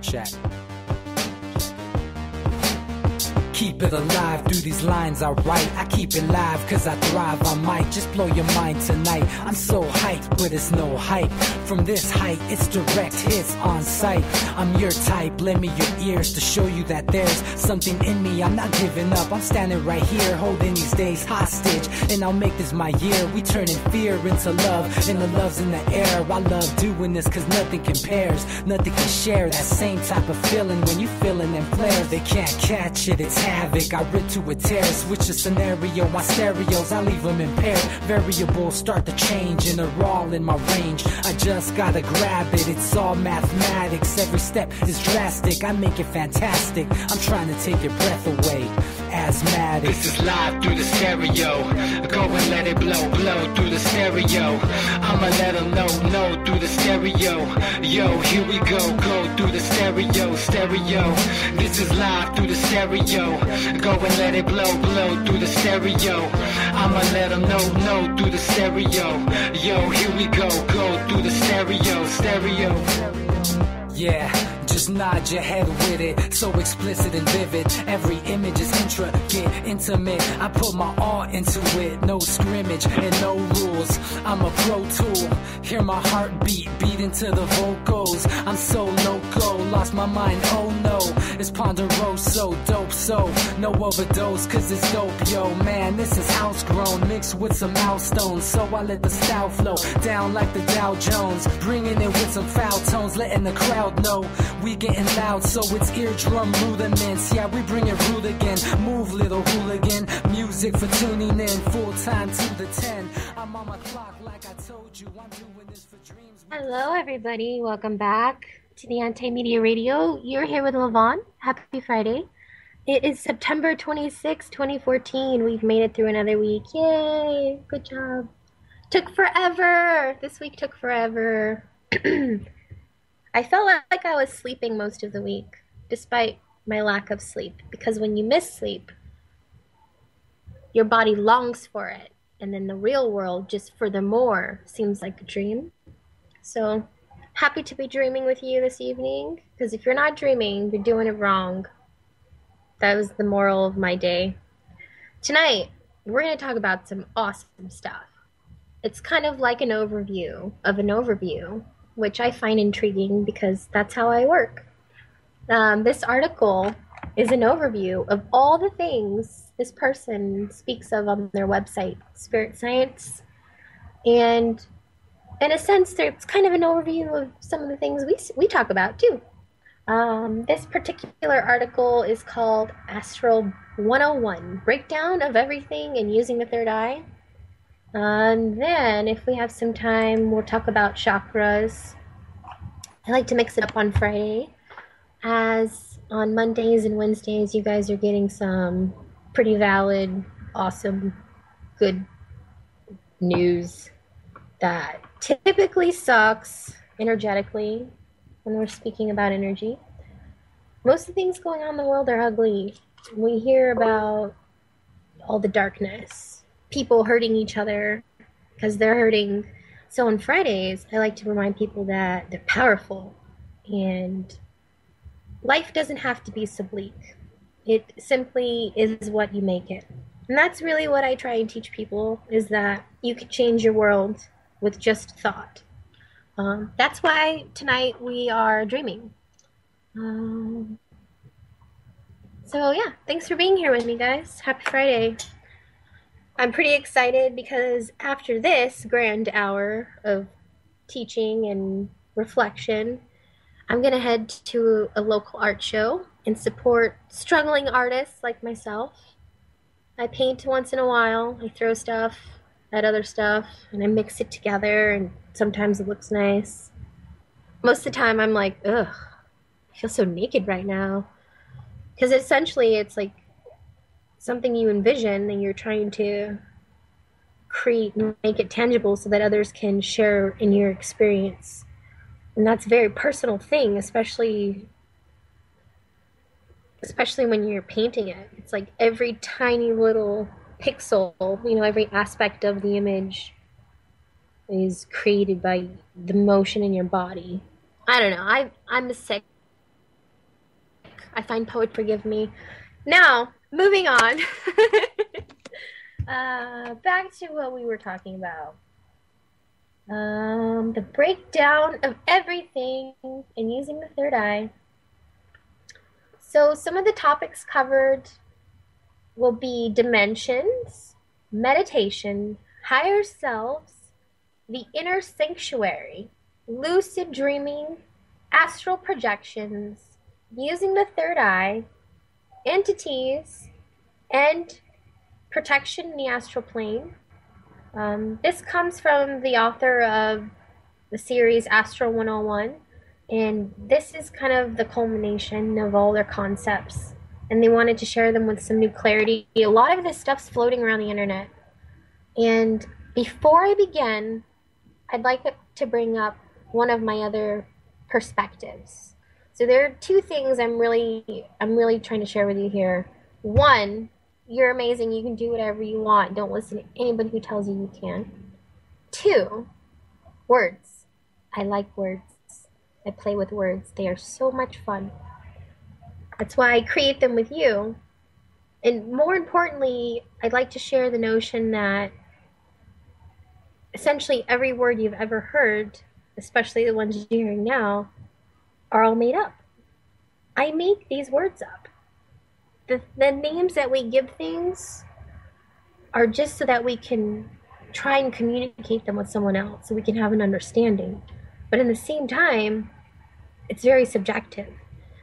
Check. Keep it alive through these lines I write. I keep it live cause I thrive. I might just blow your mind tonight. I'm so hyped, but it's no hype. From this height, it's direct hits on sight. I'm your type, lend me your ears to show you that there's something in me. I'm not giving up, I'm standing right here, holding these days hostage. And I'll make this my year. We turning fear into love, and the love's in the air. I love doing this cause nothing compares. Nothing can share that same type of feeling when you feeling them flares. They can't catch it, it's havoc. I rip to a tear, switch a scenario. My stereos, I leave them impaired. Variables start to change and they're all in my range. I just gotta grab it, it's all mathematics. Every step is drastic, I make it fantastic. I'm trying to take your breath away. Asthmatic. This is live through the stereo. Go and let it blow, blow through the stereo. I'ma let them know through the stereo. Yo, here we go through the stereo, stereo. This is live through the stereo. Go and let it blow, blow through the stereo. I'ma let them know through the stereo. Yo, here we go through the stereo, stereo. Yeah, just nod your head with it. So explicit and vivid. Every image is intricate, intimate. I put my all into it. No scrimmage and no rules. I'm a pro tool. Hear my heartbeat, beat into the vocals. I'm so loco, lost my mind, oh no. It's ponderoso, dope, so no overdose, cause it's dope, yo. Man, this is house grown, mixed with some milestones. So I let the style flow down like the Dow Jones. Bringing it with some foul tones, letting the crowd know we getting loud, so it's eardrum rudiments. Yeah, we bring it rude again. Move, little hooligan. Music for tuning in, full time to the 10. I'm on my clock like I told you. I'm doing this for dreams. Hello, everybody. Welcome back to the Anti-Media Radio. You're here with Lavonne. Happy Friday. It is September 26, 2014. We've made it through another week. Yay! Good job. Took forever. This week took forever. I felt like I was sleeping most of the week, despite my lack of sleep. Because when you miss sleep, your body longs for it. And then the real world, just furthermore, seems like a dream. So, happy to be dreaming with you this evening. Because if you're not dreaming, you're doing it wrong. That was the moral of my day. Tonight, we're going to talk about some awesome stuff. It's kind of like an overview of an overview, which I find intriguing because that's how I work. This article is an overview of all the things this person speaks of on their website, Spirit Science. And in a sense, it's kind of an overview of some of the things we talk about too. This particular article is called Astral 101, Breakdown of Everything and Using the Third Eye. And then, if we have some time, we'll talk about chakras. I like to mix it up on Friday, as on Mondays and Wednesdays, you guys are getting some pretty valid, awesome, good news that typically sucks energetically when we're speaking about energy. Most of the things going on in the world are ugly. We hear about all the darkness, people hurting each other because they're hurting. So on Fridays, I like to remind people that they're powerful and life doesn't have to be so bleak. It simply is what you make it. And that's really what I try and teach people, is that you can change your world with just thought. That's why tonight we are dreaming. So yeah, thanks for being here with me, guys. Happy Friday. I'm pretty excited because after this grand hour of teaching and reflection, I'm going to head to a local art show and support struggling artists like myself. I paint once in a while. I throw stuff at other stuff and I mix it together, and sometimes it looks nice. Most of the time I'm like, ugh, I feel so naked right now. Because essentially it's like something you envision and you're trying to create and make it tangible so that others can share in your experience. And that's a very personal thing, especially when you're painting it. It's like every tiny little pixel, every aspect of the image is created by the motion in your body. I don't know. I'm a I find poet forgive me. Now, moving on. Back to what we were talking about. The breakdown of everything and using the third eye. So some of the topics covered will be dimensions, meditation, higher selves, the inner sanctuary, lucid dreaming, astral projections, using the third eye, entities, and protection in the astral plane. This comes from the author of the series Astral 101, and this is kind of the culmination of all their concepts. And they wanted to share them with some new clarity. A lot of this stuff's floating around the internet. And before I begin, I'd like to bring up one of my other perspectives. So there are two things I'm really trying to share with you here. One, you're amazing. You can do whatever you want. Don't listen to anybody who tells you you can't. Two, words. I like words. I play with words. They are so much fun. That's why I create them with you. And more importantly, I'd like to share the notion that essentially every word you've ever heard, especially the ones you're hearing now, are all made up. I make these words up. The names that we give things are just so that we can try and communicate them with someone else, so we can have an understanding. But in the same time, it's very subjective.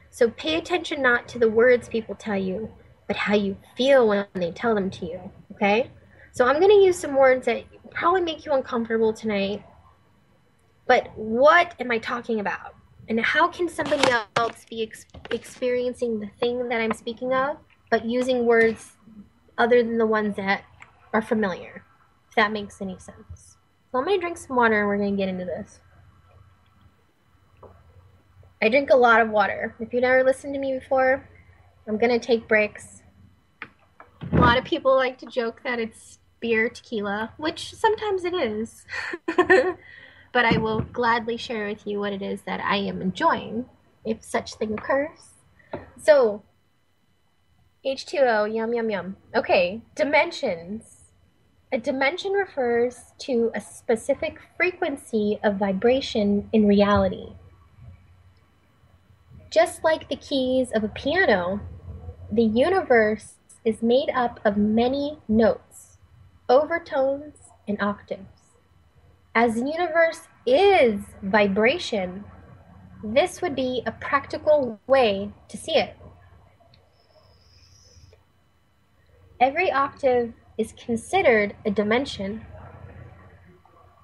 So pay attention not to the words people tell you, but how you feel when they tell them to you, okay? So I'm going to use some words that probably make you uncomfortable tonight, but what am I talking about? And how can somebody else be experiencing the thing that I'm speaking of, but using words other than the ones that are familiar, if that makes any sense? So I'm going to drink some water and we're going to get into this. I drink a lot of water. If you've never listened to me before, I'm going to take breaks. A lot of people like to joke that it's beer, tequila, which sometimes it is. But I will gladly share with you what it is that I am enjoying, if such thing occurs. So, H2O, yum, yum, yum. Okay, dimensions. A dimension refers to a specific frequency of vibration in reality. Just like the keys of a piano, the universe is made up of many notes, overtones, and octaves. As the universe is vibration, this would be a practical way to see it. Every octave is considered a dimension.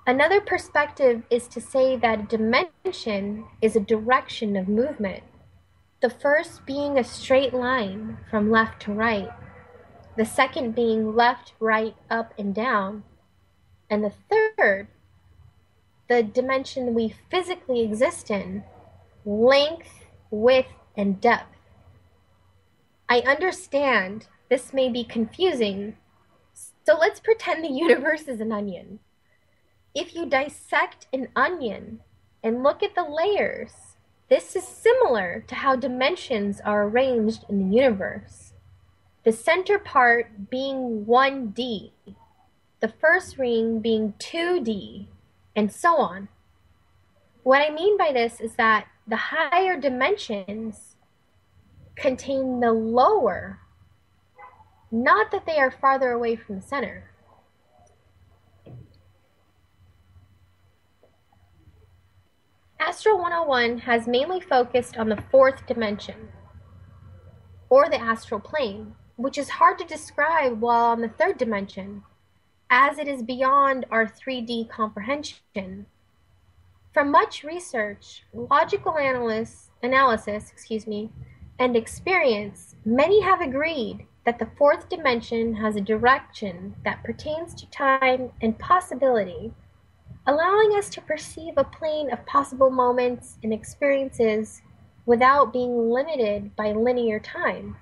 Another perspective is to say that a dimension is a direction of movement. The first being a straight line from left to right, the second being left, right, up, and down, and the third, the dimension we physically exist in, length, width, and depth. I understand this may be confusing, so let's pretend the universe is an onion. If you dissect an onion and look at the layers, this is similar to how dimensions are arranged in the universe. The center part being 1D, the first ring being 2D, and so on. What I mean by this is that the higher dimensions contain the lower, not that they are farther away from the center. Astral 101 has mainly focused on the fourth dimension, or the astral plane, which is hard to describe while on the third dimension, as it is beyond our 3D comprehension. From much research, logical analysis, and experience, many have agreed that the fourth dimension has a direction that pertains to time and possibility, allowing us to perceive a plane of possible moments and experiences without being limited by linear time.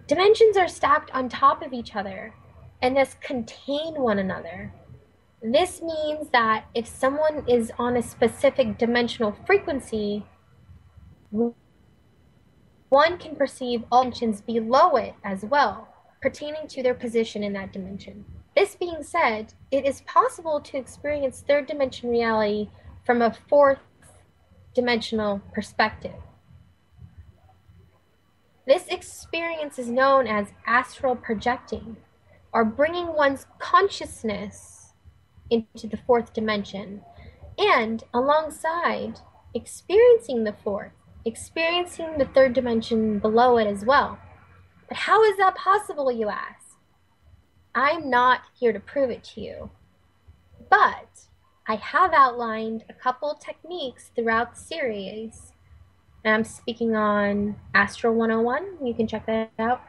Dimensions are stacked on top of each other and thus contain one another. This means that if someone is on a specific dimensional frequency, One can perceive all dimensions below it as well, pertaining to their position in that dimension. This being said, it is possible to experience third dimension reality from a fourth dimensional perspective. This experience is known as astral projecting, or bringing one's consciousness into the fourth dimension, and alongside experiencing the fourth, experiencing the third dimension below it as well. But how is that possible, you ask? I'm not here to prove it to you, but I have outlined a couple techniques throughout the series. And I'm speaking on Astro 101. You can check that out.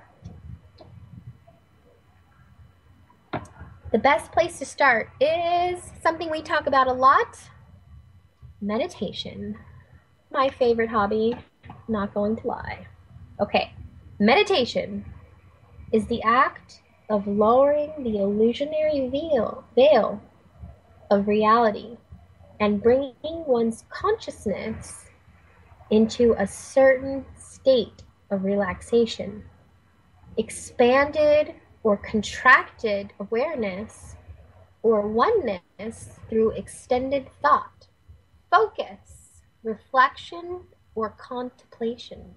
The best place to start is something we talk about a lot: meditation. My favorite hobby, not going to lie. Okay, meditation is the act of lowering the illusionary veil of reality and bringing one's consciousness into a certain state of relaxation, expanded or contracted awareness, or oneness through extended thought, focus, reflection, or contemplation.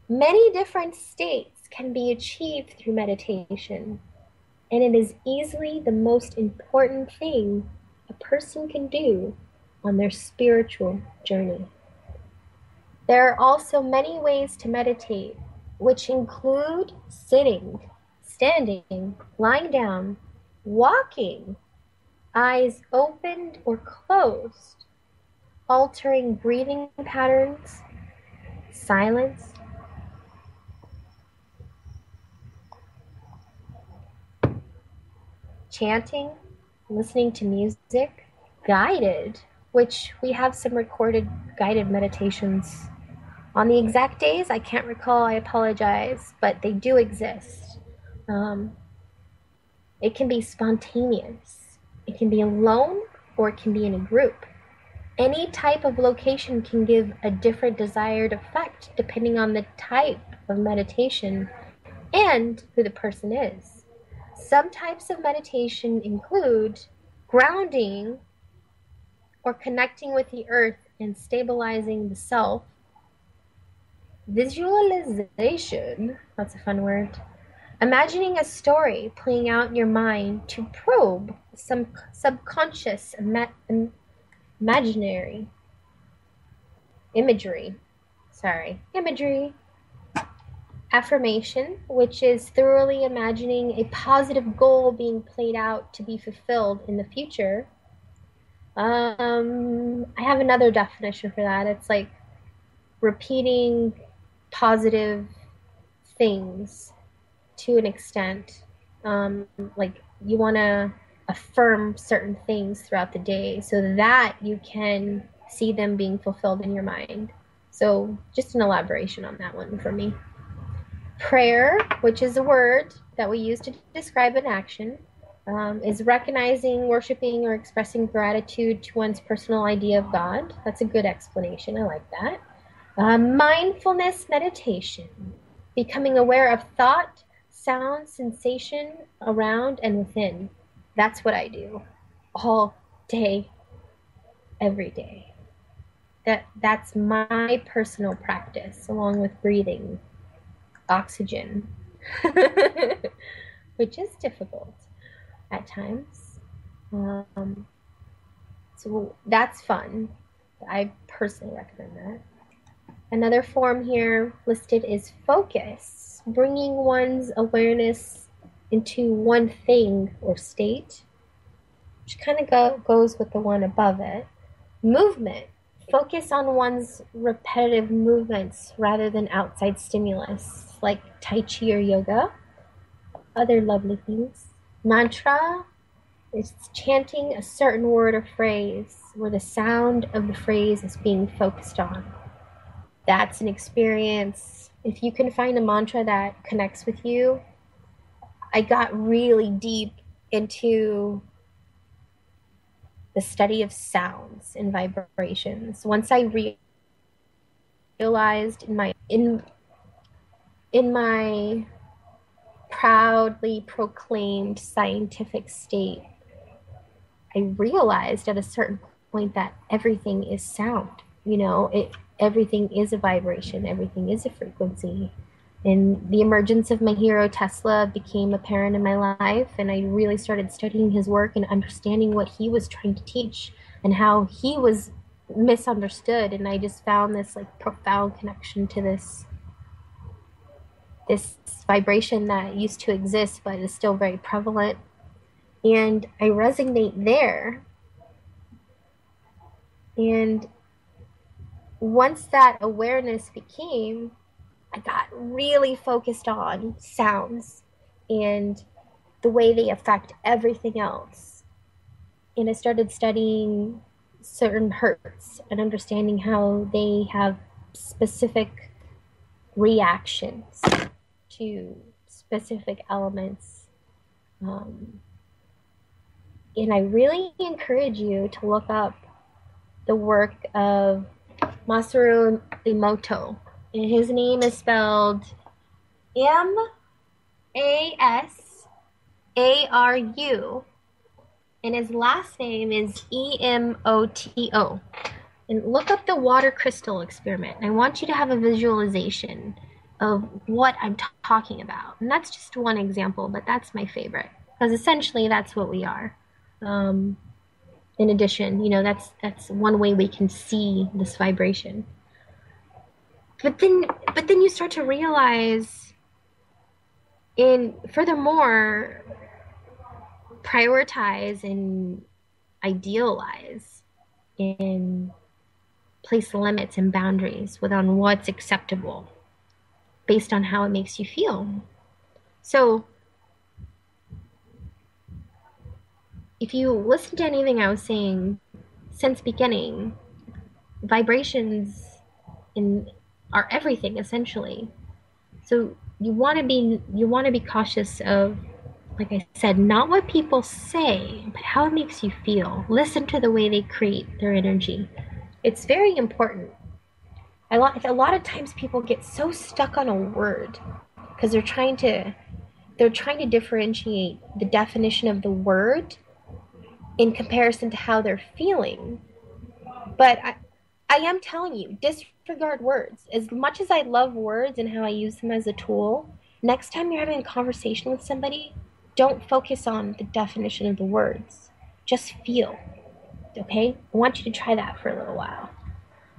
Many different states can be achieved through meditation, and it is easily the most important thing a person can do on their spiritual journey. There are also many ways to meditate, which include sitting, standing, lying down, walking, eyes opened or closed, altering breathing patterns, silence, chanting, listening to music, guided, which we have some recorded guided meditations. On the exact days, I can't recall, I apologize, but they do exist. It can be spontaneous. It can be alone, or it can be in a group. Any type of location can give a different desired effect depending on the type of meditation and who the person is. Some types of meditation include grounding or connecting with the earth and stabilizing the self. Visualization, that's a fun word. Imagining a story playing out in your mind to probe some subconscious imaginary imagery. Affirmation, which is thoroughly imagining a positive goal being played out to be fulfilled in the future. I have another definition for that. It's like repeating positive things to an extent. Like you want to affirm certain things throughout the day so that you can see them being fulfilled in your mind. So just an elaboration on that one for me. Prayer, which is a word that we use to describe an action, is recognizing, worshiping, or expressing gratitude to one's personal idea of God. That's a good explanation. I like that. Mindfulness meditation, becoming aware of thought, sound, sensation around and within. That's what I do all day, every day. That's my personal practice, along with breathing, oxygen, which is difficult at times. So that's fun. I personally recommend that. Another form here listed is focus, bringing one's awareness into one thing or state, which kind of goes with the one above it. Movement, focus on one's repetitive movements rather than outside stimulus, like Tai Chi or yoga. Other lovely things. Mantra is chanting a certain word or phrase where the sound of the phrase is being focused on. That's an experience. If you can find a mantra that connects with you, I got really deep into the study of sounds and vibrations. Once I realized in my proudly proclaimed scientific state, I realized at a certain point that everything is sound. Everything is a vibration, everything is a frequency. And the emergence of my hero Tesla became apparent in my life, and I really started studying his work and understanding what he was trying to teach and how he was misunderstood. And I just found this like profound connection to this vibration that used to exist but is still very prevalent. And I resonate there. And once that awareness became, I got really focused on sounds and the way they affect everything else. And I started studying certain hertz and understanding how they have specific reactions to specific elements. And I really encourage you to look up the work of Masaru Emoto. And his name is spelled Masaru, and his last name is Emoto. And look up the water crystal experiment. I want you to have a visualization of what I'm talking about. And that's just one example, but that's my favorite. Because essentially that's what we are. In addition, that's one way we can see this vibration. But then you start to realize, and furthermore, prioritize and idealize and place limits and boundaries within what's acceptable based on how it makes you feel. So if you listen to anything I was saying since beginning, vibrations are everything essentially. So you want to be cautious of, like I said, not what people say, but how it makes you feel. Listen to the way they create their energy. It's very important. A lot of times people get so stuck on a word because they're trying to differentiate the definition of the word in comparison to how they're feeling. But I am telling you, disregard words. As much as I love words and how I use them as a tool, next time you're having a conversation with somebody, don't focus on the definition of the words. Just feel. Okay? I want you to try that for a little while.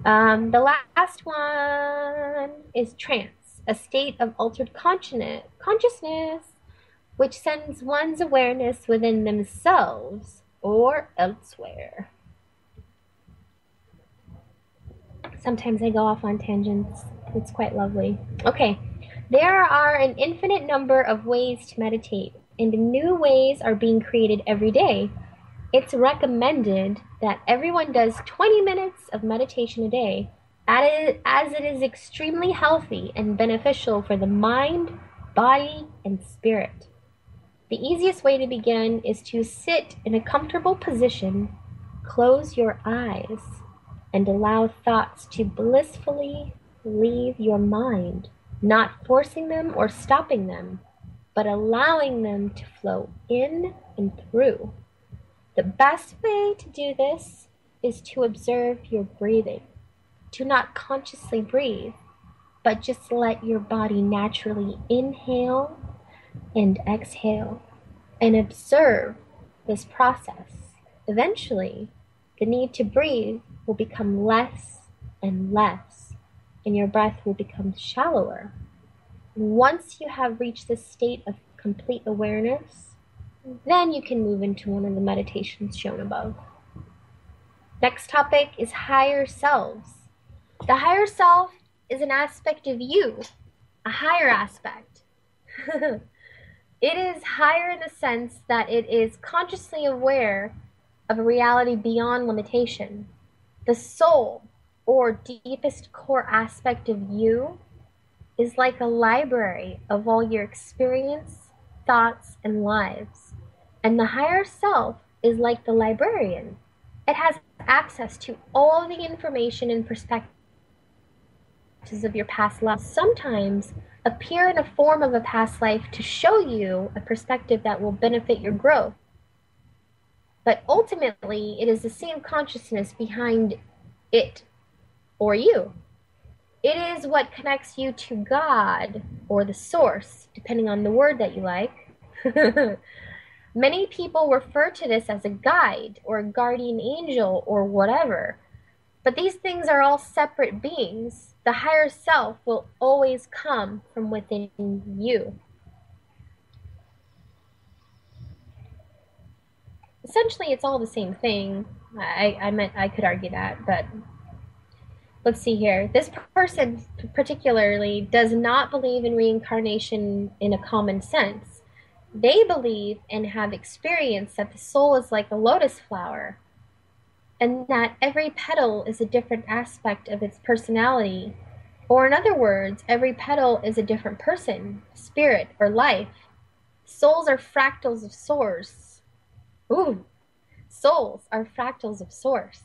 The last one is trance, a state of altered consciousness, which sends one's awareness within themselves or elsewhere. Sometimes I go off on tangents. It's quite lovely. Okay, there are an infinite number of ways to meditate, and new ways are being created every day. It's recommended that everyone does 20 minutes of meditation a day, as it is extremely healthy and beneficial for the mind, body, and spirit. The easiest way to begin is to sit in a comfortable position, close your eyes, and allow thoughts to blissfully leave your mind, not forcing them or stopping them, but allowing them to flow in and through. The best way to do this is to observe your breathing, to not consciously breathe, but just let your body naturally inhale and exhale and observe this process. Eventually, the need to breathe will become less and less, and your breath will become shallower. Once you have reached this state of complete awareness, then you can move into one of the meditations shown above. Next topic is higher selves. The higher self is an aspect of you, a higher aspect. It is higher in the sense that it is consciously aware of a reality beyond limitation. The soul, or deepest core aspect of you, is like a library of all your experience, thoughts, and lives. And the higher self is like the librarian. It has access to all the information and perspectives of your past life sometimes appear in a form of a past life to show you a perspective that will benefit your growth. But ultimately, it is the same consciousness behind it or you. It is what connects you to God or the source, depending on the word that you like. Many people refer to this as a guide or a guardian angel or whatever. But these things are all separate beings. The higher self will always come from within you. Essentially, it's all the same thing. I could argue that, but let's see here. This person particularly does not believe in reincarnation in a common sense. They believe and have experienced that the soul is like a lotus flower, and that every petal is a different aspect of its personality. Or in other words, every petal is a different person, spirit, or life. Souls are fractals of source. Ooh, souls are fractals of source.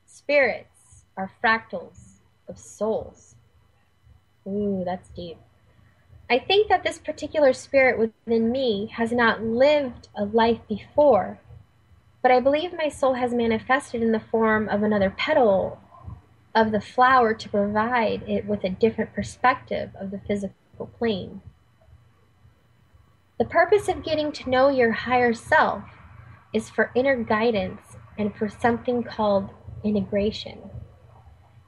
Spirits are fractals of souls. Ooh, that's deep. I think that this particular spirit within me has not lived a life before, but I believe my soul has manifested in the form of another petal of the flower to provide it with a different perspective of the physical plane. The purpose of getting to know your higher self is for inner guidance and for something called integration.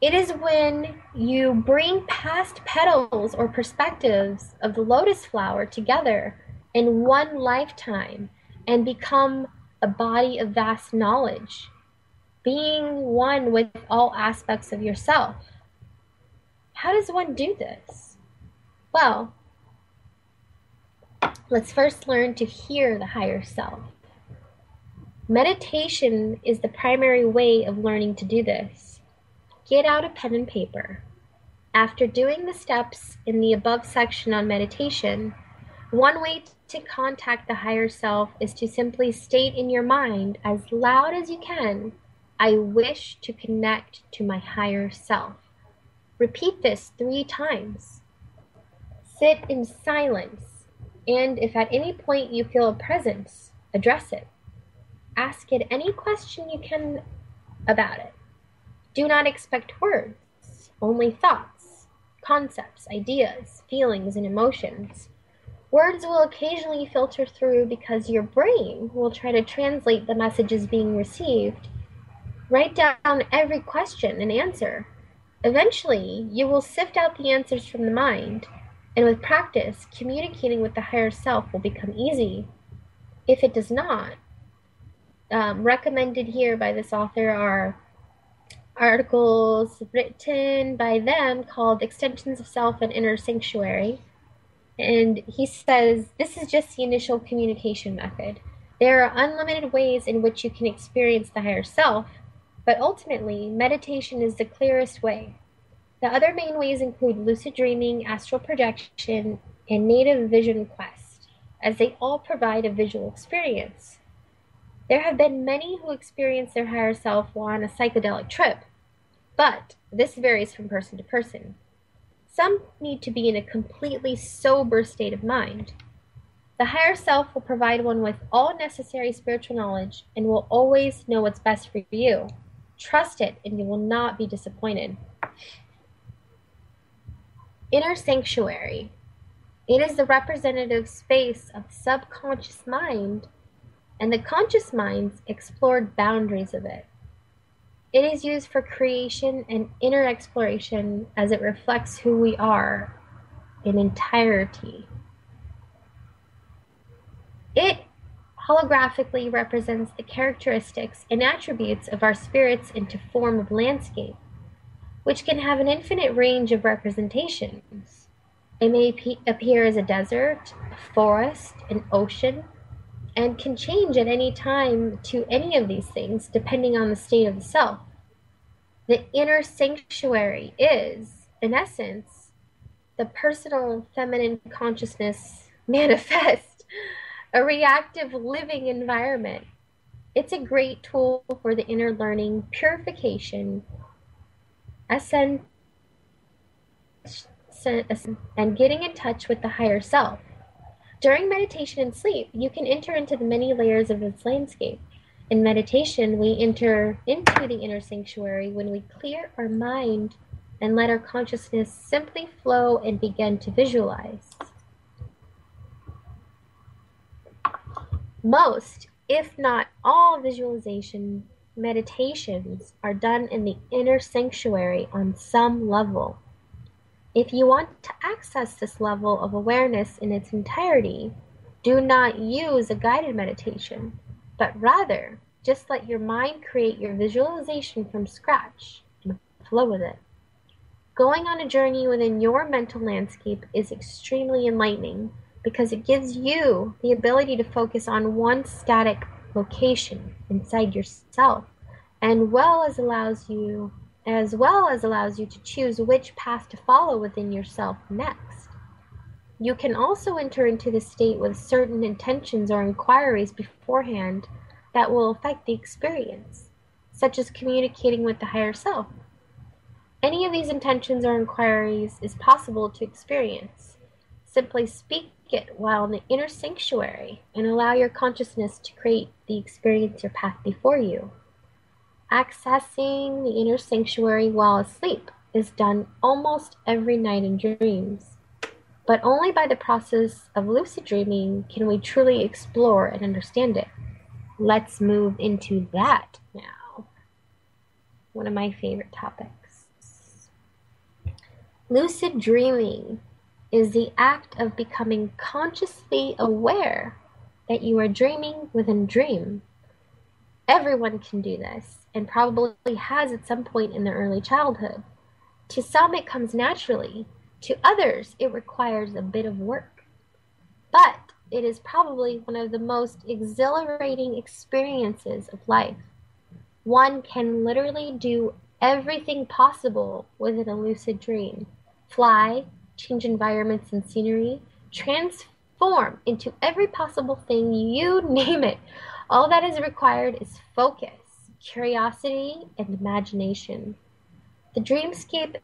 It is when you bring past petals or perspectives of the lotus flower together in one lifetime and become a body of vast knowledge, being one with all aspects of yourself. How does one do this? Well, let's first learn to hear the higher self. Meditation is the primary way of learning to do this. Get out a pen and paper. After doing the steps in the above section on meditation, one way to contact the higher self is to simply state in your mind as loud as you can, I wish to connect to my higher self. Repeat this 3 times. Sit in silence, and if at any point you feel a presence, address it. Ask it any question you can about it. Do not expect words, only thoughts, concepts, ideas, feelings, and emotions. Words will occasionally filter through because your brain will try to translate the messages being received. Write down every question and answer. Eventually, you will sift out the answers from the mind, and with practice, communicating with the higher self will become easy. If it does not, recommended here by this author are articles written by them called Extensions of Self and Inner Sanctuary. And he says, this is just the initial communication method. There are unlimited ways in which you can experience the higher self, but ultimately, meditation is the clearest way. The other main ways include lucid dreaming, astral projection, and native vision quest, as they all provide a visual experience. There have been many who experience their higher self while on a psychedelic trip, but this varies from person to person. Some need to be in a completely sober state of mind. The higher self will provide one with all necessary spiritual knowledge and will always know what's best for you. Trust it and you will not be disappointed. Inner sanctuary. It is the representative space of the subconscious mind, and the conscious mind's explored boundaries of it. It is used for creation and inner exploration as it reflects who we are in entirety. It holographically represents the characteristics and attributes of our spirits into form of landscape, which can have an infinite range of representations. It may appear as a desert, a forest, an ocean, and can change at any time to any of these things depending on the state of the self. The inner sanctuary is, in essence, the personal feminine consciousness manifest, a reactive living environment. It's a great tool for the inner learning, purification, ascension, and getting in touch with the higher self. During meditation and sleep, you can enter into the many layers of its landscape. In meditation, we enter into the inner sanctuary when we clear our mind and let our consciousness simply flow and begin to visualize. Most, if not all, visualization meditations are done in the inner sanctuary on some level. If you want to access this level of awareness in its entirety, do not use a guided meditation, but rather just let your mind create your visualization from scratch and flow with it. Going on a journey within your mental landscape is extremely enlightening because it gives you the ability to focus on one static location inside yourself, and as well as allows you to choose which path to follow within yourself next. You can also enter into the state with certain intentions or inquiries beforehand that will affect the experience, such as communicating with the higher self. Any of these intentions or inquiries is possible to experience. Simply speak it while in the inner sanctuary and allow your consciousness to create the experience or path before you. Accessing the inner sanctuary while asleep is done almost every night in dreams, but only by the process of lucid dreaming can we truly explore and understand it. Let's move into that now. One of my favorite topics. Lucid dreaming is the act of becoming consciously aware that you are dreaming within a dream. Everyone can do this, and probably has at some point in their early childhood. To some, it comes naturally. To others, it requires a bit of work. But it is probably one of the most exhilarating experiences of life. One can literally do everything possible within a lucid dream. Fly, change environments and scenery, transform into every possible thing, you name it. All that is required is focus, curiosity, and imagination. The dreamscape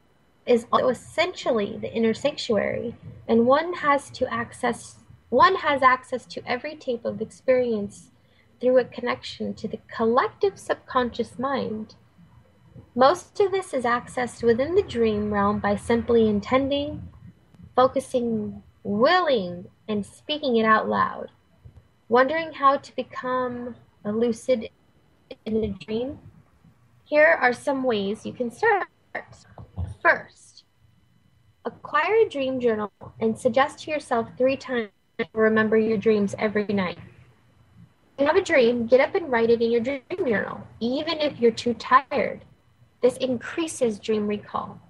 is also essentially the inner sanctuary, and one has access to every tape of experience through a connection to the collective subconscious mind. Most of this is accessed within the dream realm by simply intending, focusing, willing, and speaking it out loud. Wondering how to become a lucid in a dream? Here are some ways you can start. First, acquire a dream journal and suggest to yourself 3 times to remember your dreams every night. If you have a dream, get up and write it in your dream journal, even if you're too tired. This increases dream recall.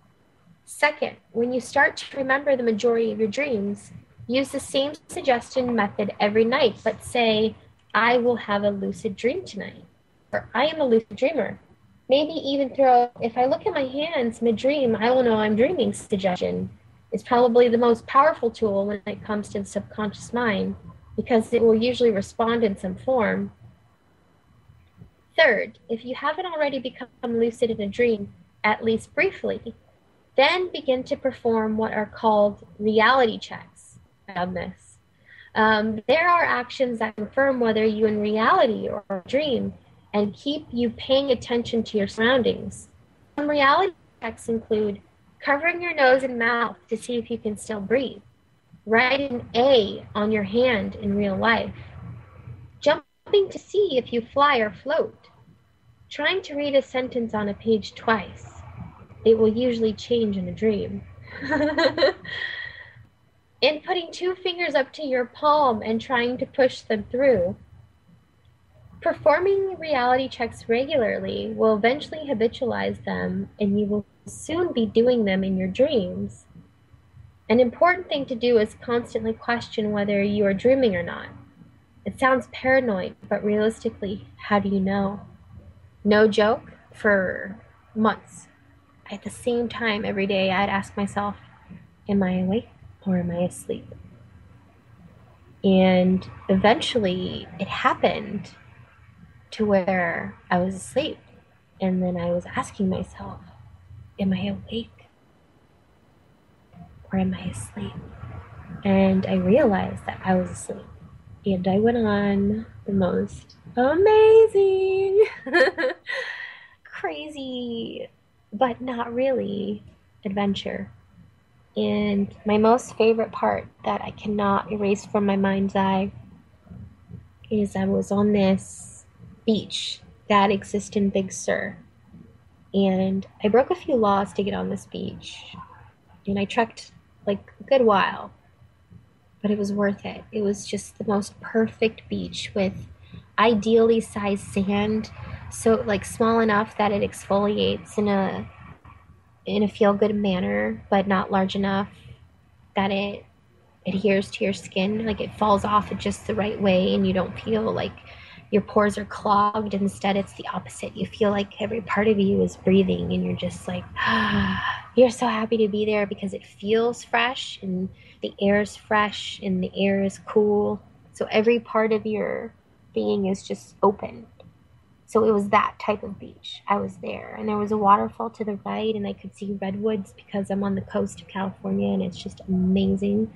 Second, when you start to remember the majority of your dreams, use the same suggestion method every night, but say, I will have a lucid dream tonight, or I am a lucid dreamer. Maybe even throw, if I look at my hands mid-dream, I will know I'm dreaming suggestion. It's probably the most powerful tool when it comes to the subconscious mind, because it will usually respond in some form. Third, if you haven't already become lucid in a dream, at least briefly, then begin to perform what are called reality checks on this. There are actions that confirm whether you're in reality or a dream and keep you paying attention to your surroundings. Some reality checks include covering your nose and mouth to see if you can still breathe, write an A on your hand in real life, jumping to see if you fly or float, trying to read a sentence on a page twice. It will usually change in a dream. And putting 2 fingers up to your palm and trying to push them through. Performing reality checks regularly will eventually habitualize them, and you will soon be doing them in your dreams. An important thing to do is constantly question whether you are dreaming or not. It sounds paranoid, but realistically, how do you know? No joke, for months. At the same time every day, I'd ask myself, am I awake or am I asleep? And eventually it happened to where I was asleep. And then I was asking myself, am I awake? or am I asleep? And I realized that I was asleep. And I went on the most amazing, crazy, but not really adventure. And my most favorite part that I cannot erase from my mind's eye is I was on this beach that exists in Big Sur. And I broke a few laws to get on this beach. And I trekked like a good while, but it was worth it. It was just the most perfect beach with ideally sized sand, so like small enough that it exfoliates in a feel good manner, but not large enough that it adheres to your skin. Like it falls off at just the right way, and you don't feel like your pores are clogged. Instead, it's the opposite. You feel like every part of you is breathing, and you're just like, you're so happy to be there because it feels fresh, and the air is fresh, and the air is cool. So every part of your being is just open. So it was that type of beach. I was there, and there was a waterfall to the right, and I could see redwoods because I'm on the coast of California, and it's just amazing.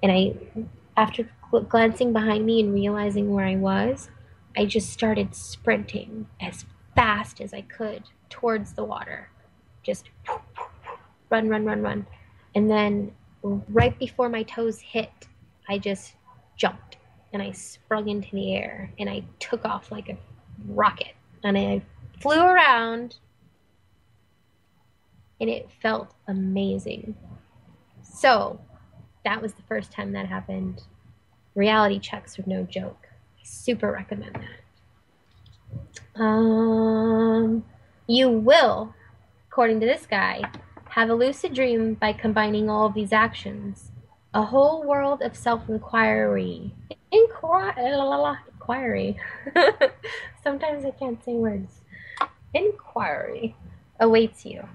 And after glancing behind me and realizing where I was, I just started sprinting as fast as I could towards the water. Just run, run, run, run. And then right before my toes hit, I just jumped and I sprung into the air and I took off like a rocket. And I flew around and it felt amazing. So that was the first time that happened. Reality checks are no joke. I super recommend that. You will, according to this guy, have a lucid dream by combining all of these actions. A whole world of self-inquiry. Inquiry. Sometimes I can't say words. Inquiry awaits you.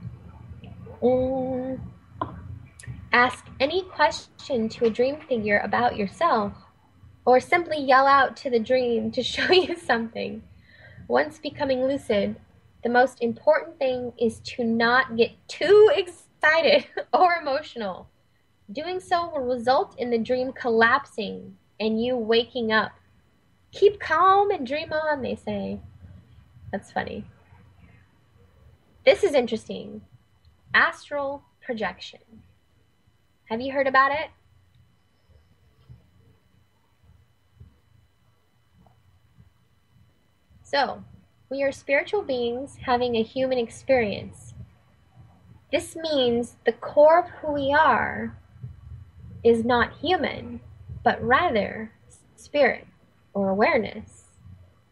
Ask any question to a dream figure about yourself, or simply yell out to the dream to show you something. Once becoming lucid, the most important thing is to not get too excited or emotional. Doing so will result in the dream collapsing and you waking up. Keep calm and dream on, they say. That's funny. This is interesting. Astral projection. Have you heard about it? So, we are spiritual beings having a human experience. This means the core of who we are is not human, but rather spirit or awareness.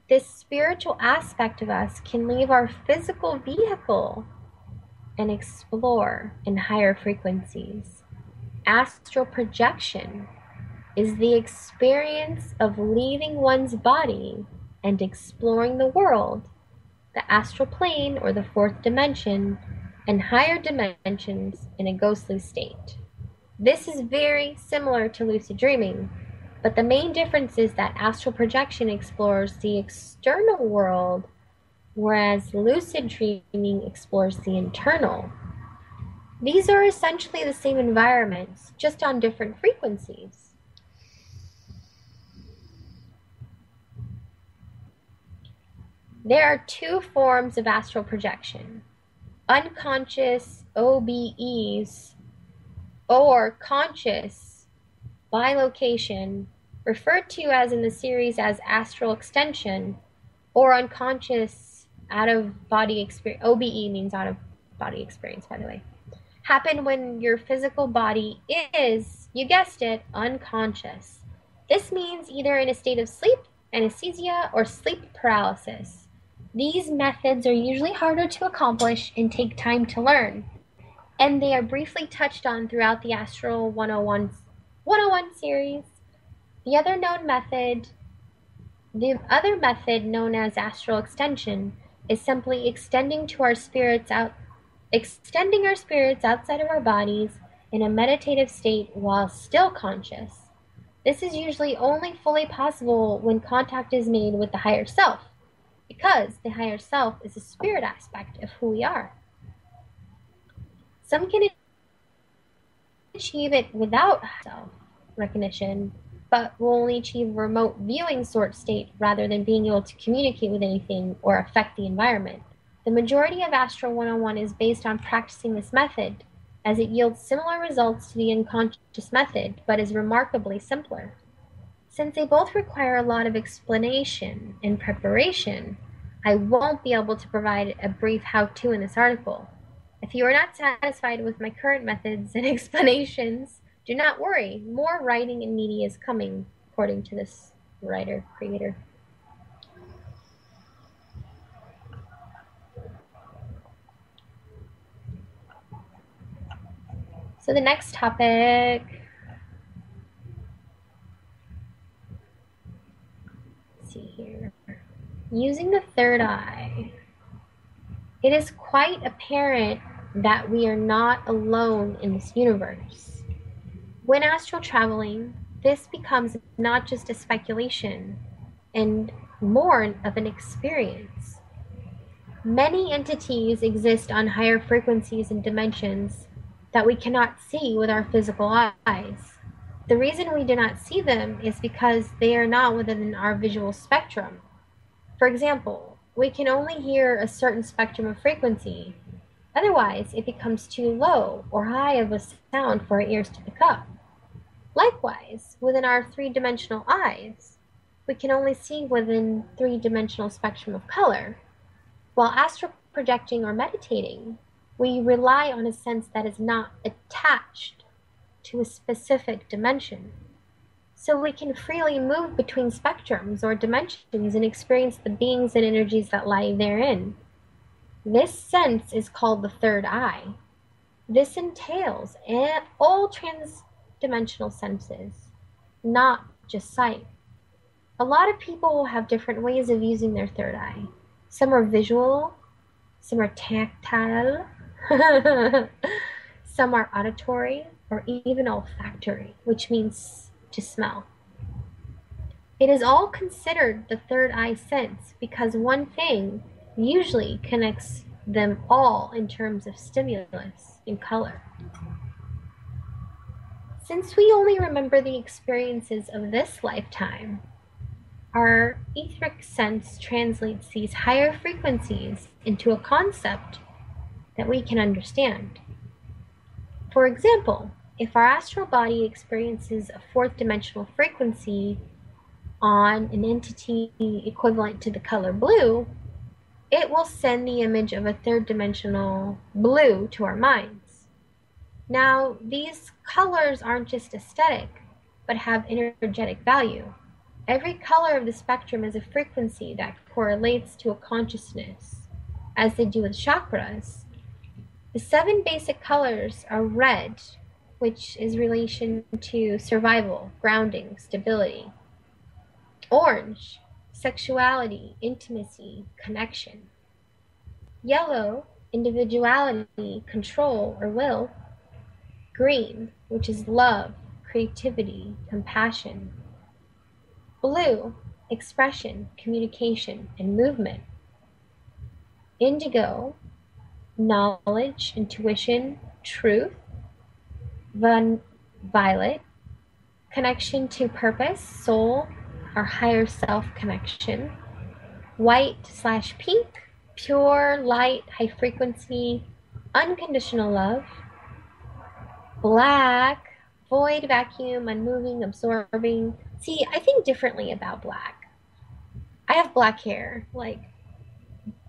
This spiritual aspect of us can leave our physical vehicle and explore in higher frequencies. Astral projection is the experience of leaving one's body and exploring the world, the astral plane or the fourth dimension, and higher dimensions in a ghostly state. This is very similar to lucid dreaming, but the main difference is that astral projection explores the external world, whereas lucid dreaming explores the internal. These are essentially the same environments, just on different frequencies. There are two forms of astral projection: unconscious OBEs or conscious bilocation, referred to as in the series as astral extension, or unconscious out-of-body experience. OBE means out-of-body experience, by the way. Happen when your physical body is, you guessed it, unconscious. This means either in a state of sleep, anesthesia, or sleep paralysis. These methods are usually harder to accomplish and take time to learn, and they are briefly touched on throughout the Astral 101 series. The other method known as astral extension is simply extending our spirits outside of our bodies in a meditative state while still conscious. This is usually only fully possible when contact is made with the higher self, because the higher self is the spirit aspect of who we are. Some can achieve it without self-recognition, but will only achieve remote viewing sort state rather than being able to communicate with anything or affect the environment. The majority of Astro 101 is based on practicing this method, as it yields similar results to the unconscious method, but is remarkably simpler. Since they both require a lot of explanation and preparation, I won't be able to provide a brief how-to in this article. If you are not satisfied with my current methods and explanations, do not worry, more writing and media is coming, according to this writer-creator. So the next topic, let's see here, using the third eye. It is quite apparent that we are not alone in this universe. When astral traveling, this becomes not just a speculation and more of an experience. Many entities exist on higher frequencies and dimensions that we cannot see with our physical eyes. The reason we do not see them is because they are not within our visual spectrum. For example, we can only hear a certain spectrum of frequency. Otherwise, it becomes too low or high of a sound for our ears to pick up. Likewise, within our three-dimensional eyes, we can only see within three-dimensional spectrum of color. While astral projecting or meditating, we rely on a sense that is not attached to a specific dimension. So we can freely move between spectrums or dimensions and experience the beings and energies that lie therein. This sense is called the third eye. This entails all trans-dimensional senses, not just sight. A lot of people will have different ways of using their third eye. Some are visual, some are tactile, some are auditory, or even olfactory, which means to smell. It is all considered the third eye sense because one thing usually connects them all in terms of stimulus and color. Since we only remember the experiences of this lifetime, our etheric sense translates these higher frequencies into a concept that we can understand. For example, if our astral body experiences a fourth dimensional frequency on an entity equivalent to the color blue, it will send the image of a third dimensional blue to our minds. Now, these colors aren't just aesthetic, but have energetic value. Every color of the spectrum is a frequency that correlates to a consciousness, as they do with chakras. The 7 basic colors are red, which is relation to survival, grounding, stability. Orange, sexuality, intimacy, connection. Yellow, individuality, control or will. Green, which is love, creativity, compassion. Blue, expression, communication, and movement. Indigo, knowledge, intuition, truth. Violet, connection to purpose, soul, our higher self connection. White/pink, pure, light, high frequency, unconditional love. Black, void, vacuum, unmoving, absorbing. See, I think differently about black. I have black hair. Like,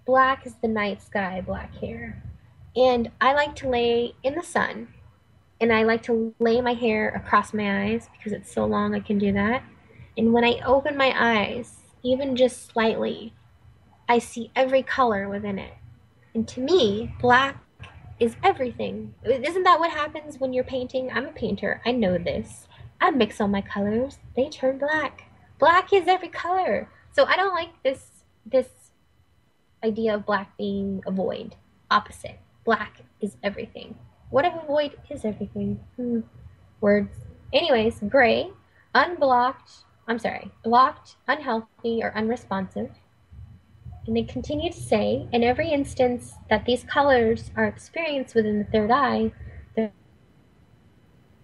black is the night sky black hair. And I like to lay in the sun. And I like to lay my hair across my eyes because it's so long I can do that. And when I open my eyes, even just slightly, I see every color within it. And to me, black is everything. Isn't that what happens when you're painting? I'm a painter. I know this. I mix all my colors. They turn black. Black is every color. So I don't like this idea of black being a void. Opposite. Black is everything. What if a void is everything? Words. Anyways, gray, blocked, unhealthy, or unresponsive. And they continue to say, in every instance that these colors are experienced within the third eye, the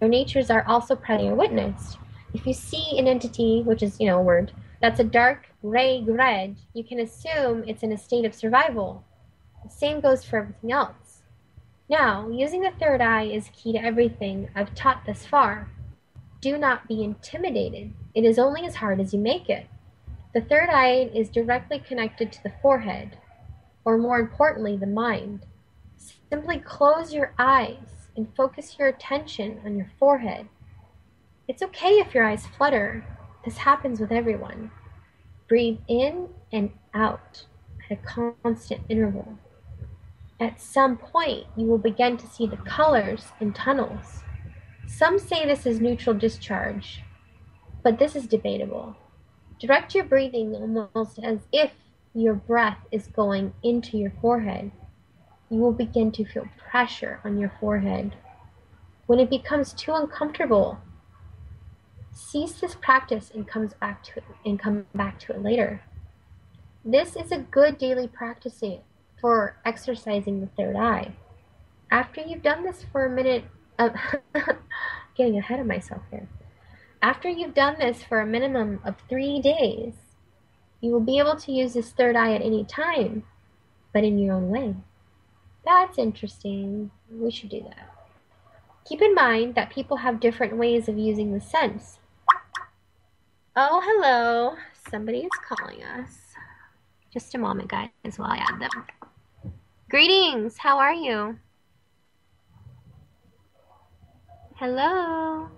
natures are also present or witnessed. If you see an entity, which is, a word, that's a dark gray red, you can assume it's in a state of survival. The same goes for everything else. Now, using the third eye is key to everything I've taught thus far. Do not be intimidated. It is only as hard as you make it. The third eye is directly connected to the forehead, or more importantly, the mind. Simply close your eyes and focus your attention on your forehead. It's okay if your eyes flutter. This happens with everyone. Breathe in and out at a constant interval. At some point, you will begin to see the colors in tunnels. Some say this is neutral discharge, but this is debatable. Direct your breathing almost as if your breath is going into your forehead. You will begin to feel pressure on your forehead. When it becomes too uncomfortable, cease this practice and come back to it later. This is a good daily practice for exercising the third eye. After you've done this for a minute, getting ahead of myself here. After you've done this for a minimum of 3 days, you will be able to use this third eye at any time, but in your own way. That's interesting. We should do that. Keep in mind that people have different ways of using the sense. Oh, hello. Somebody is calling us. Just a moment, guys, while I add them. Greetings. How are you? Hello.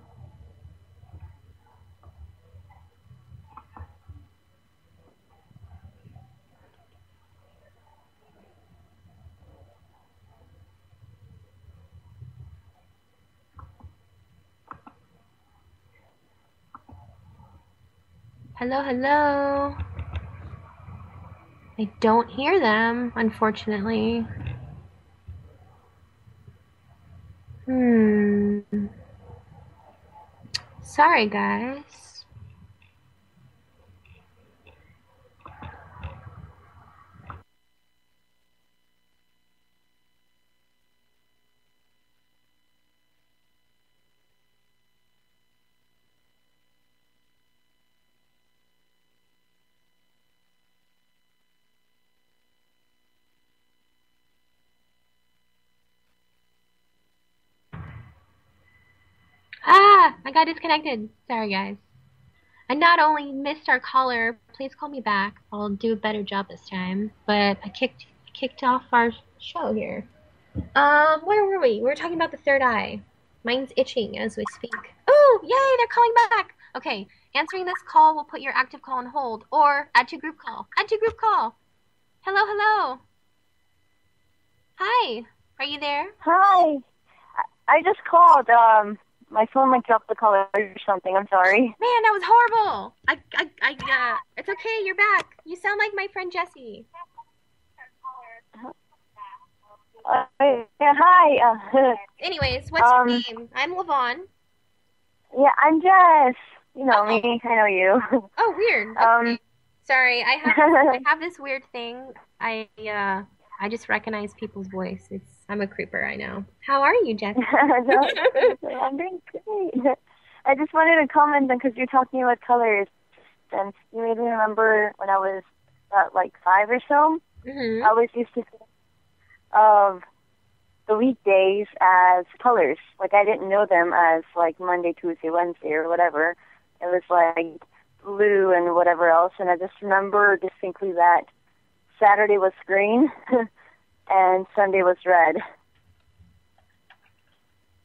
Hello, hello. I don't hear them, unfortunately. Sorry, guys. I got disconnected. Sorry, guys. I not only missed our caller, please call me back. I'll do a better job this time. But I kicked off our show here. Where were we? We were talking about the third eye. Mine's itching as we speak. Oh, yay, they're calling back. Okay, answering this call will put your active call on hold, or add to group call. Add to group call. Hello, hello. Hi, are you there? Hi. I just called. My phone might drop the call or something. I'm sorry. Man, that was horrible. It's okay. You're back. You sound like my friend Jessie. Yeah, hi. Anyways, what's your name? I'm Lavonne. Yeah, I'm Jess. You know me. I know you. Oh, weird. Okay. Sorry, I have this weird thing. I just recognize people's voice. I'm a creeper, I know. How are you, Jess? I'm doing great. I just wanted to comment because you're talking about colors, and you made me remember when I was like 5 or so. Mm-hmm. I always used to think of the weekdays as colors. Like I didn't know them as like Monday, Tuesday, Wednesday, or whatever. It was like blue and whatever else. And I just remember distinctly that Saturday was green and Sunday was red.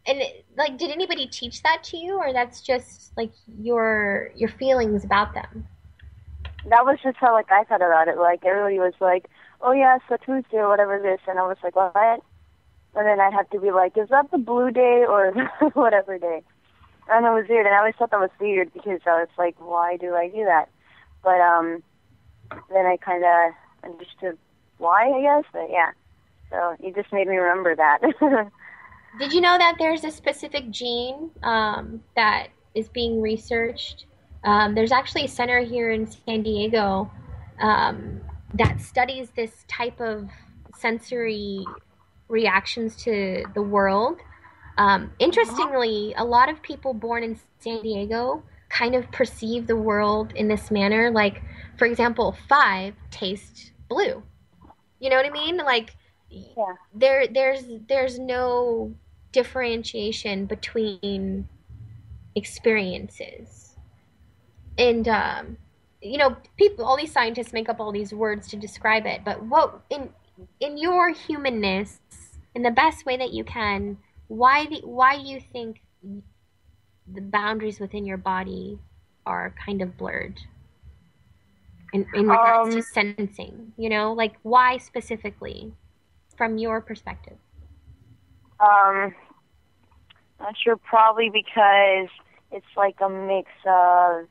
And like, did anybody teach that to you, or that's just like your feelings about them? That was just how like I thought about it. Like everybody was like, "Oh yeah, so Tuesday or whatever it is," and I was like, "What?" And then I'd have to be like, "Is that the blue day or whatever day?" And it was weird, and I always thought that was weird because I was like, "Why do I do that?" But then I kind of understood why, I guess. But yeah, so you just made me remember that. Did you know that there's a specific gene that is being researched? There's actually a center here in San Diego that studies this type of sensory reactions to the world. Interestingly, a lot of people born in San Diego kind of perceive the world in this manner. Like, for example, five tastes blue. You know what I mean? Like, Yeah. there's no differentiation between experiences. And people, all these scientists make up all these words to describe it, but what in your humanness, in the best way that you can, why do you think the boundaries within your body are kind of blurred in regards to sensing, like why specifically from your perspective? Not sure, probably because it's like a mix of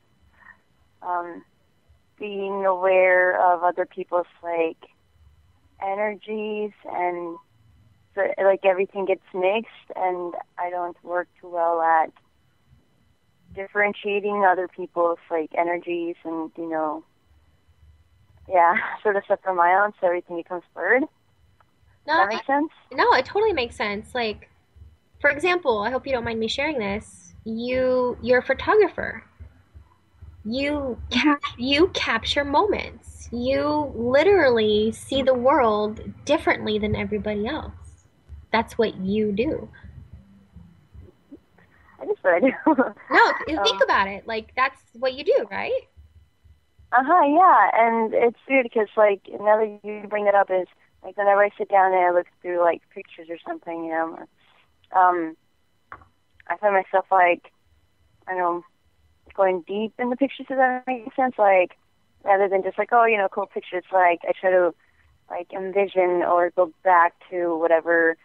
being aware of other people's like energies, and so, like everything gets mixed, and I don't work too well at differentiating other people's like energies and sort of stuff from my own, so everything becomes blurred. No, Does that make sense? No, it totally makes sense. Like, for example, I hope you don't mind me sharing this. You're a photographer. You capture moments. You literally see the world differently than everybody else. That's what you do. I just what I do. No, think about it. Like, that's what you do, right? Yeah, and it's weird because like now that you bring that up, is like whenever I sit down and I look through like pictures or something, I find myself like, I don't know, going deep in the pictures. Does that make sense? Like, rather than just like, cool picture, it's like I try to like envision or go back to whatever,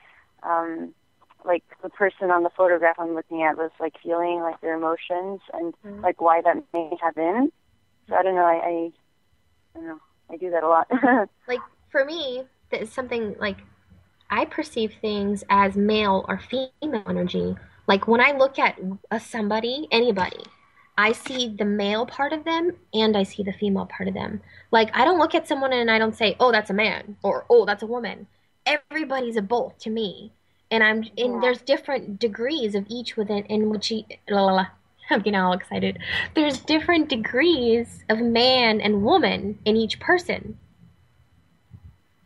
like the person on the photograph I'm looking at was like feeling, like their emotions and like why that may have been. So I don't know. I don't know. I do that a lot. Like for me, it's something like I perceive things as male or female energy. Like when I look at anybody, I see the male part of them and I see the female part of them. Like I don't look at someone and I don't say, "Oh, that's a man," or "Oh, that's a woman." Everybody's a both to me. And there's different degrees of each in which I'm getting all excited. There's different degrees of man and woman in each person.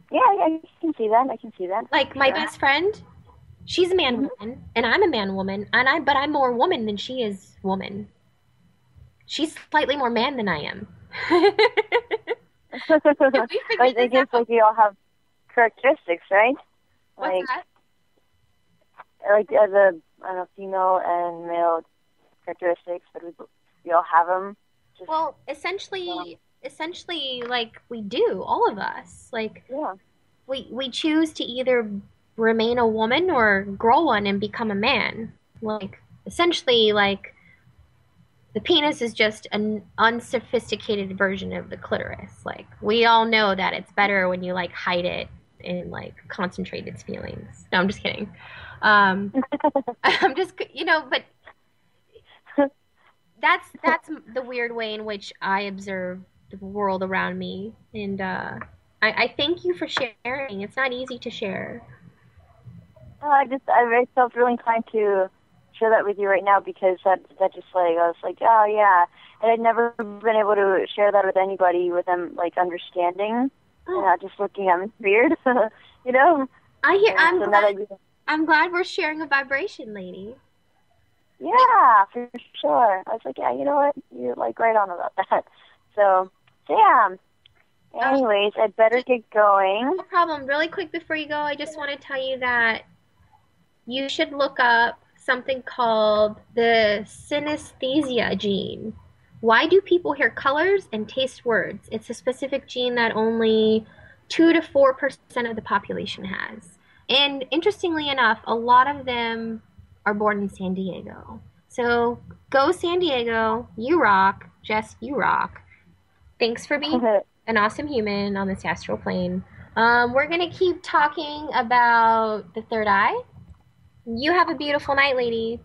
Yeah, I can see that. I can see that. Like my best friend, she's a man woman, and I'm a man woman, but I'm more woman than she is woman. She's slightly more man than I am. I guess like we all have characteristics, right? What's that? Like as a female and male characteristics, but we all have them. Well, essentially, like we do, all of us. Like, we choose to either remain a woman or grow one and become a man. Like, essentially, like the penis is just an unsophisticated version of the clitoris. Like, we all know that it's better when you like hide it and like concentrate its feelings. No, I'm just kidding. I'm just, but that's the weird way in which I observe the world around me, and I thank you for sharing. It's not easy to share. I felt really inclined to share that with you right now because that just like I was like, oh yeah, and I'd never been able to share that with anybody with them like understanding and not just looking at me weird, I'm glad we're sharing a vibration, lady. Yeah, for sure. I was like, yeah, you know what? You're like right on about that. So yeah. Anyways, I'd better get going. No problem. Really quick before you go, I just want to tell you that you should look up something called the synesthesia gene. Why do people hear colors and taste words? It's a specific gene that only 2 to 4% of the population has. And interestingly enough, a lot of them are born in San Diego. So go San Diego. You rock. Jess, you rock. Thanks for being an awesome human on this astral plane. We're going to keep talking about the third eye. You have a beautiful night, lady.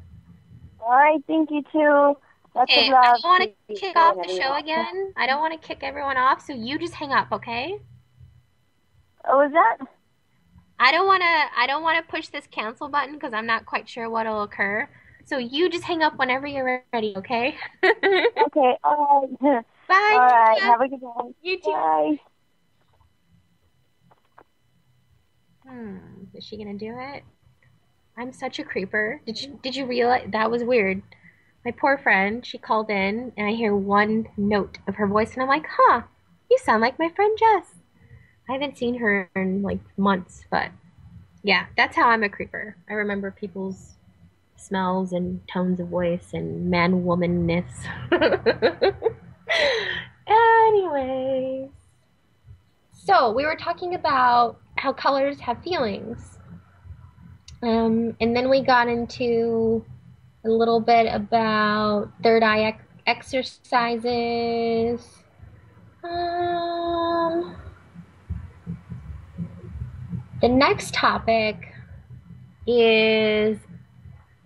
All right. Thank you, too. Okay, I don't want to kick off the show again. I don't want to kick everyone off, so you just hang up, okay? Oh, is that? I don't wanna push this cancel button because I'm not quite sure what'll occur. So you just hang up whenever you're ready, okay? Okay, all right. Bye. All Take right, care. have a good day. You too. Bye. Is she gonna do it? I'm such a creeper. Did you realize that was weird? My poor friend, she called in and I hear one note of her voice and I'm like, huh, you sound like my friend Jess. I haven't seen her in like months, but yeah, that's how I'm a creeper. I remember people's smells and tones of voice and man womanness. Anyways, so we were talking about how colors have feelings. And then we got into a little bit about third eye exercises. Um, the next topic is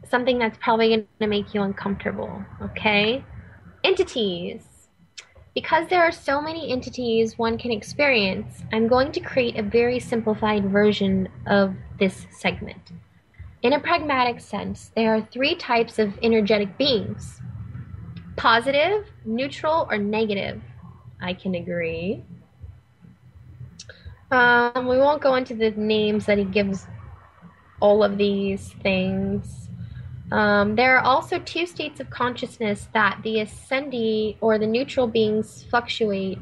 something that's probably going to make you uncomfortable, okay? Entities. Because there are so many entities one can experience, I'm going to create a very simplified version of this segment. In a pragmatic sense, there are three types of energetic beings: positive, neutral, or negative. I can agree. We won't go into the names that he gives all of these things. There are also two states of consciousness that the ascendee or the neutral beings fluctuate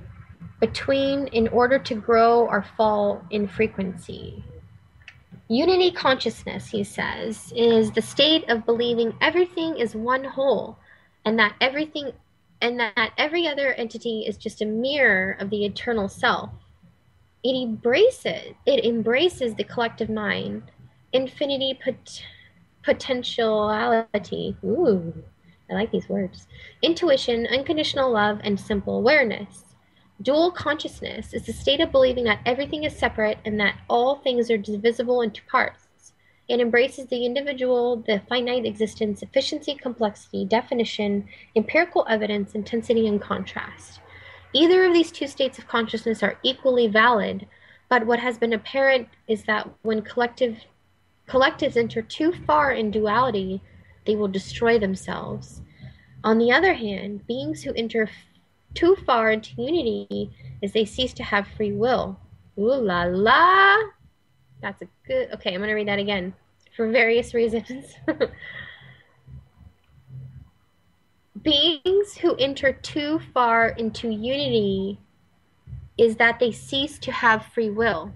between in order to grow or fall in frequency. Unity consciousness, he says, is the state of believing everything is one whole and that every other entity is just a mirror of the eternal self. It embraces the collective mind, infinity potentiality. Ooh, I like these words. Intuition, unconditional love, and simple awareness. Dual consciousness is the state of believing that everything is separate and that all things are divisible into parts. It embraces the individual, the finite existence, efficiency, complexity, definition, empirical evidence, intensity, and contrast. Either of these two states of consciousness are equally valid, but what has been apparent is that when collectives enter too far in duality, they will destroy themselves. On the other hand, beings who enter too far into unity is they cease to have free will. Ooh la la! That's a good... Okay, I'm going to read that again for various reasons. Beings who enter too far into unity is that they cease to have free will.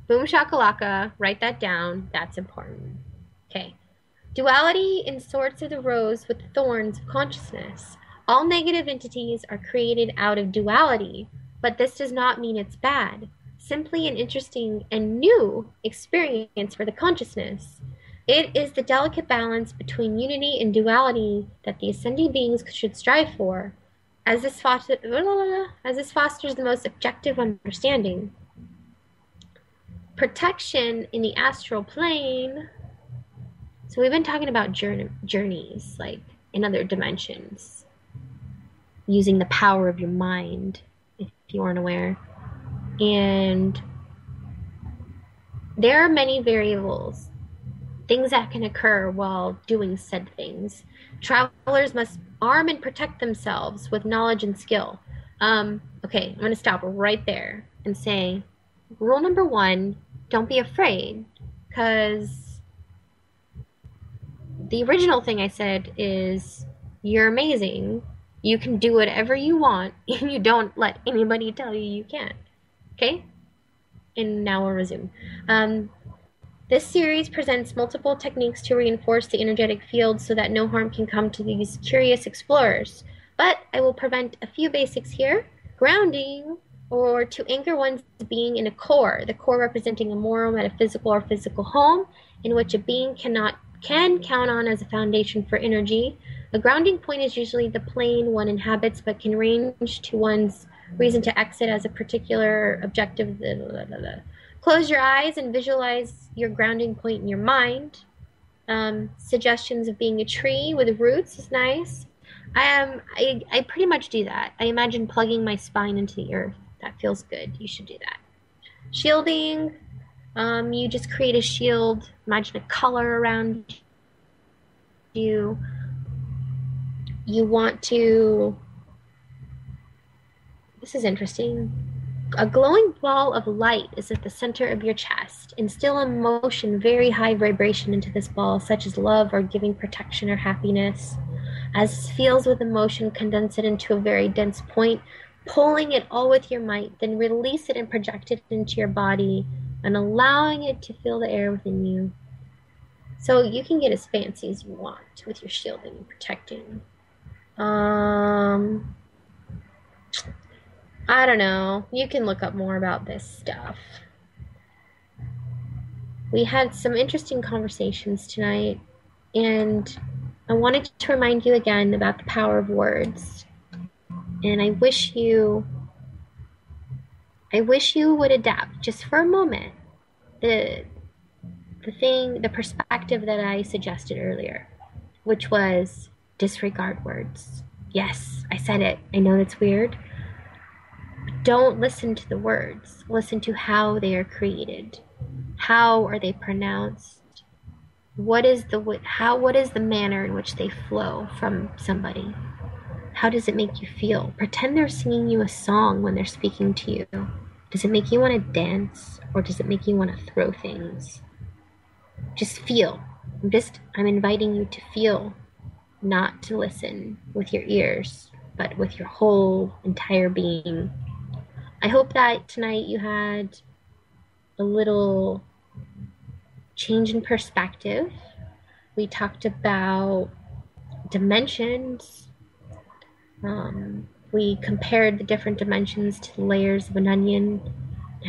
Boom shakalaka, write that down. That's important. Okay. Duality in Swords of the Rose with the Thorns of Consciousness. All negative entities are created out of duality, but this does not mean it's bad. Simply an interesting and new experience for the consciousness. It is the delicate balance between unity and duality that the ascending beings should strive for, as this fosters the most objective understanding. Protection in the astral plane. So we've been talking about journeys, like in other dimensions, using the power of your mind, if you aren't aware. And there are many variables, things that can occur while doing said things. Travelers must arm and protect themselves with knowledge and skill. Okay, I'm going to stop right there and say, rule number one, don't be afraid, because the original thing I said is, you're amazing, you can do whatever you want, and you don't let anybody tell you can't. Okay? And now we'll resume. This series presents multiple techniques to reinforce the energetic field so that no harm can come to these curious explorers. But I will prevent a few basics here. Grounding, or to anchor one's being in a core, the core representing a moral, metaphysical, or physical home in which a being can count on as a foundation for energy. A grounding point is usually the plane one inhabits, but can range to one's reason to exit as a particular objective. Close your eyes and visualize your grounding point in your mind. Suggestions of being a tree with roots is nice. I pretty much do that. I imagine plugging my spine into the earth. That feels good. You should do that. Shielding, you just create a shield. Imagine a color around you. You want to, this is interesting. A glowing ball of light is at the center of your chest. Instill a motion, very high vibration into this ball, such as love or giving protection or happiness. As feels with emotion, condense it into a very dense point, pulling it all with your might, then release it and project it into your body and allowing it to fill the air within you. So you can get as fancy as you want with your shielding and protecting. I don't know. You can look up more about this stuff. We had some interesting conversations tonight, and I wanted to remind you again about the power of words. And I wish you would adapt just for a moment the perspective that I suggested earlier, which was disregard words. Yes, I said it. I know that's weird. Don't listen to the words. Listen to how they are created. How are they pronounced? What is the manner in which they flow from somebody? How does it make you feel? Pretend they're singing you a song when they're speaking to you. Does it make you want to dance, or does it make you want to throw things? Just feel. I'm inviting you to feel, not to listen with your ears, but with your whole entire being. I hope that tonight you had a little change in perspective. We talked about dimensions. We compared the different dimensions to the layers of an onion,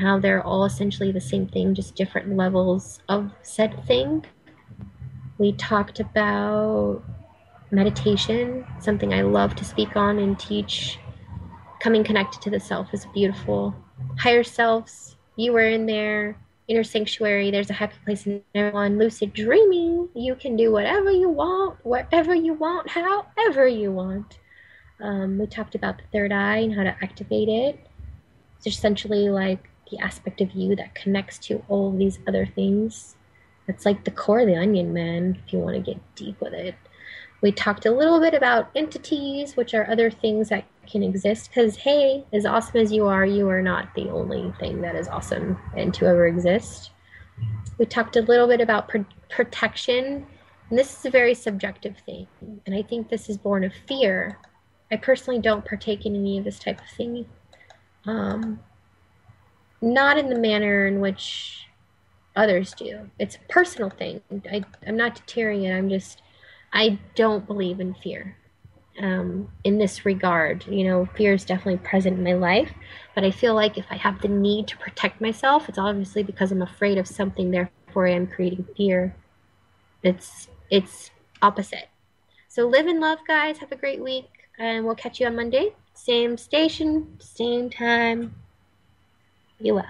how they're all essentially the same thing, just different levels of said thing. We talked about meditation, something I love to speak on and teach. Coming connected to the self is beautiful. Higher selves, you are in there. Inner sanctuary, there's a happy place in everyone. Lucid dreaming, you can do whatever you want, wherever you want, however you want. We talked about the third eye and how to activate it. It's essentially like the aspect of you that connects to all of these other things. It's like the core of the onion, man, if you want to get deep with it. We talked a little bit about entities, which are other things that can exist. Because, hey, as awesome as you are not the only thing that is awesome and to ever exist. We talked a little bit about protection. And this is a very subjective thing. And I think this is born of fear. I personally don't partake in any of this type of thing. Not in the manner in which others do. It's a personal thing. I'm not deterring it. I don't believe in fear. In this regard, fear is definitely present in my life, but I feel like if I have the need to protect myself, it's obviously because I'm afraid of something, therefore I am creating fear. It's opposite. So live in love, guys. Have a great week, and we'll catch you on Monday. Same station, same time. Be well.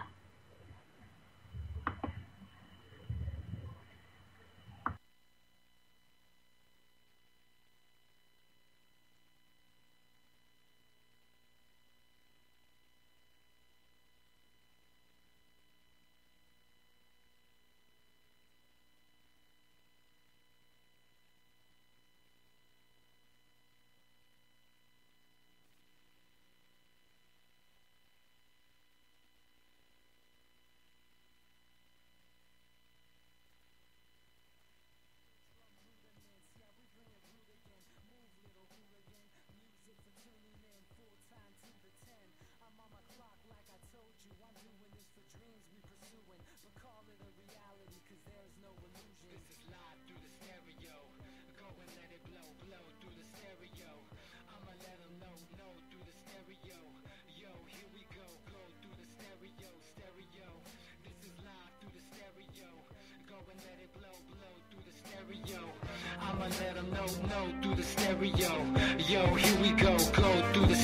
I'ma let them know through the stereo. Yo, here we go through the